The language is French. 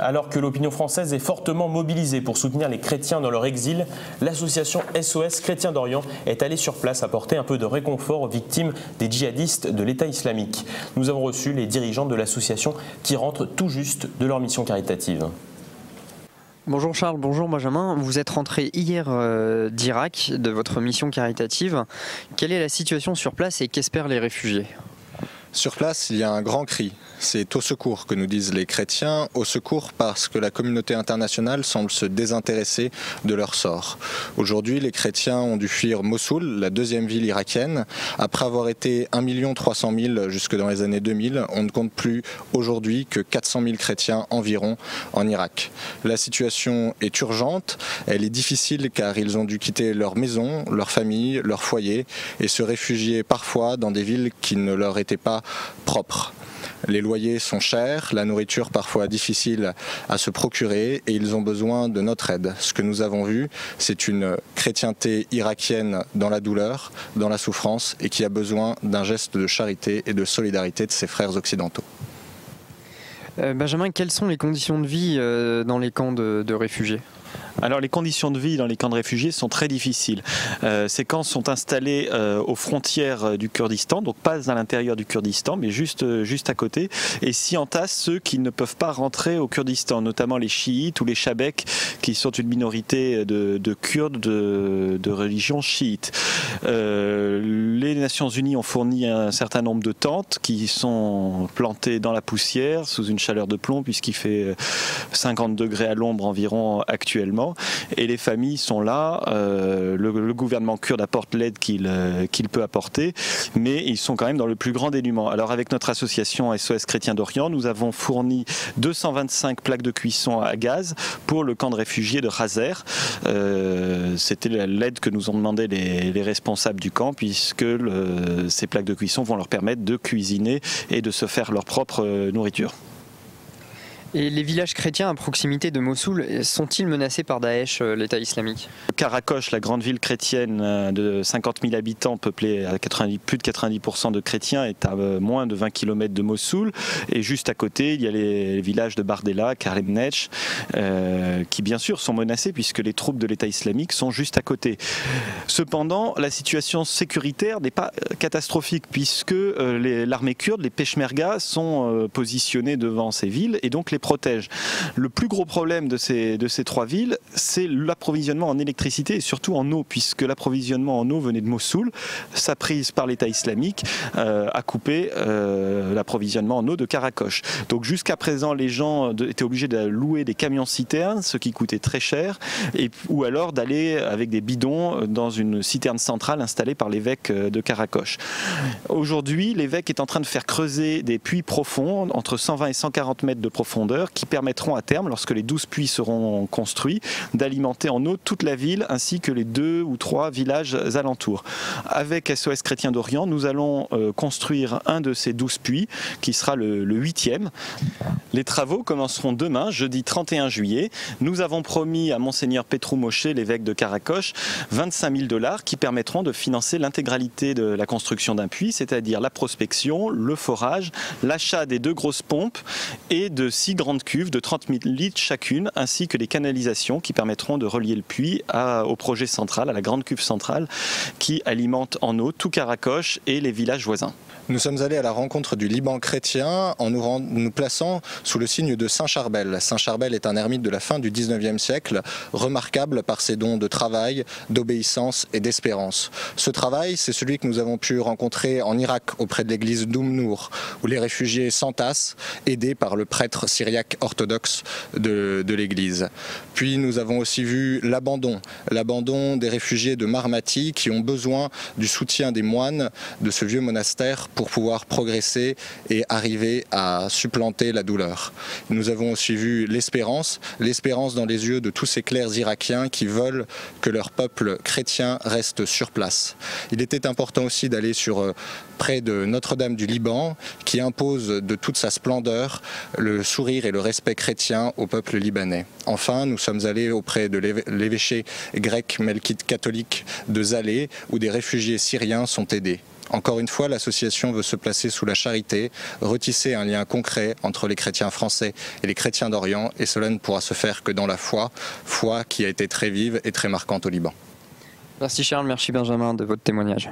Alors que l'opinion française est fortement mobilisée pour soutenir les chrétiens dans leur exil, l'association SOS Chrétiens d'Orient est allée sur place apporter un peu de réconfort aux victimes des djihadistes de l'État islamique. Nous avons reçu les dirigeants de l'association qui rentrent tout juste de leur mission caritative. Bonjour Charles, bonjour Benjamin. Vous êtes rentré hier d'Irak, de votre mission caritative. Quelle est la situation sur place et qu'espèrent les réfugiés ? Sur place, il y a un grand cri. C'est au secours que nous disent les chrétiens, au secours parce que la communauté internationale semble se désintéresser de leur sort. Aujourd'hui, les chrétiens ont dû fuir Mossoul, la deuxième ville irakienne. Après avoir été 1 300 000 jusque dans les années 2000, on ne compte plus aujourd'hui que 400 000 chrétiens environ en Irak. La situation est urgente, elle est difficile car ils ont dû quitter leur maison, leur famille, leur foyer et se réfugier parfois dans des villes qui ne leur étaient pas propres. Les loyers sont chers, la nourriture parfois difficile à se procurer et ils ont besoin de notre aide. Ce que nous avons vu, c'est une chrétienté irakienne dans la douleur, dans la souffrance et qui a besoin d'un geste de charité et de solidarité de ses frères occidentaux. Benjamin, quelles sont les conditions de vie dans les camps de réfugiés ? Alors les conditions de vie dans les camps de réfugiés sont très difficiles. Ces camps sont installés aux frontières du Kurdistan, donc pas à l'intérieur du Kurdistan, mais juste à côté, et s'y entassent ceux qui ne peuvent pas rentrer au Kurdistan, notamment les chiites ou les chabeks, qui sont une minorité de Kurdes de religion chiite. Les Nations Unies ont fourni un certain nombre de tentes qui sont plantées dans la poussière sous une chaleur de plomb puisqu'il fait 50 degrés à l'ombre environ actuellement. Et les familles sont là, le gouvernement kurde apporte l'aide qu'il peut apporter, mais ils sont quand même dans le plus grand dénuement. Alors avec notre association SOS Chrétiens d'Orient, nous avons fourni 225 plaques de cuisson à gaz pour le camp de réfugiés de Khazer. C'était l'aide que nous ont demandé les responsables du camp, puisque ces plaques de cuisson vont leur permettre de cuisiner et de se faire leur propre nourriture. Et les villages chrétiens à proximité de Mossoul sont-ils menacés par Daesh, l'État islamique ? Karakosh, la grande ville chrétienne de 50 000 habitants, peuplée à plus de 90% de chrétiens, est à moins de 20 km de Mossoul. Et juste à côté, il y a les villages de Bardella, Kalemnech, qui bien sûr sont menacés puisque les troupes de l'État islamique sont juste à côté. Cependant, la situation sécuritaire n'est pas catastrophique puisque l'armée kurde, les Peshmerga, sont positionnés devant ces villes et donc les protège. Le plus gros problème de ces trois villes, c'est l'approvisionnement en électricité et surtout en eau, puisque l'approvisionnement en eau venait de Mossoul. Sa prise par l'État islamique a coupé l'approvisionnement en eau de Karakosh. Donc jusqu'à présent, les gens étaient obligés de louer des camions-citernes, ce qui coûtait très cher, ou alors d'aller avec des bidons dans une citerne centrale installée par l'évêque de Karakosh. Aujourd'hui, l'évêque est en train de faire creuser des puits profonds, entre 120 et 140 mètres de profondeur, qui permettront à terme, lorsque les 12 puits seront construits, d'alimenter en eau toute la ville ainsi que les 2 ou 3 villages alentours. Avec SOS Chrétiens d'Orient, nous allons construire un de ces 12 puits qui sera le 8e. Les travaux commenceront demain, jeudi 31 juillet. Nous avons promis à Monseigneur Petrou Moshe, l'évêque de Karakosh, 25 000 $ qui permettront de financer l'intégralité de la construction d'un puits, c'est-à-dire la prospection, le forage, l'achat des 2 grosses pompes et de 6 grandes cuves de 30 000 litres chacune, ainsi que les canalisations qui permettront de relier le puits au projet central, à la grande cuve centrale, qui alimente en eau tout Karakosh et les villages voisins. Nous sommes allés à la rencontre du Liban chrétien en nous plaçant sous le signe de Saint Charbel. Saint Charbel est un ermite de la fin du 19e siècle, remarquable par ses dons de travail, d'obéissance et d'espérance. Ce travail, c'est celui que nous avons pu rencontrer en Irak auprès de l'église d'Oum-Nour, où les réfugiés s'entassent, aidés par le prêtre syriaque orthodoxe de l'église. Puis nous avons aussi vu l'abandon des réfugiés de Marmati qui ont besoin du soutien des moines de ce vieux monastère pour pouvoir progresser et arriver à supplanter la douleur. Nous avons aussi vu l'espérance dans les yeux de tous ces clercs irakiens qui veulent que leur peuple chrétien reste sur place. Il était important aussi d'aller près de Notre-Dame du Liban, qui impose de toute sa splendeur le sourire et le respect chrétien au peuple libanais. Enfin, nous sommes allés auprès de l'évêché grec melkite catholique de Zalé, où des réfugiés syriens sont aidés. Encore une fois, l'association veut se placer sous la charité, retisser un lien concret entre les chrétiens français et les chrétiens d'Orient, et cela ne pourra se faire que dans la foi qui a été très vive et très marquante au Liban. Merci Charles, merci Benjamin de votre témoignage.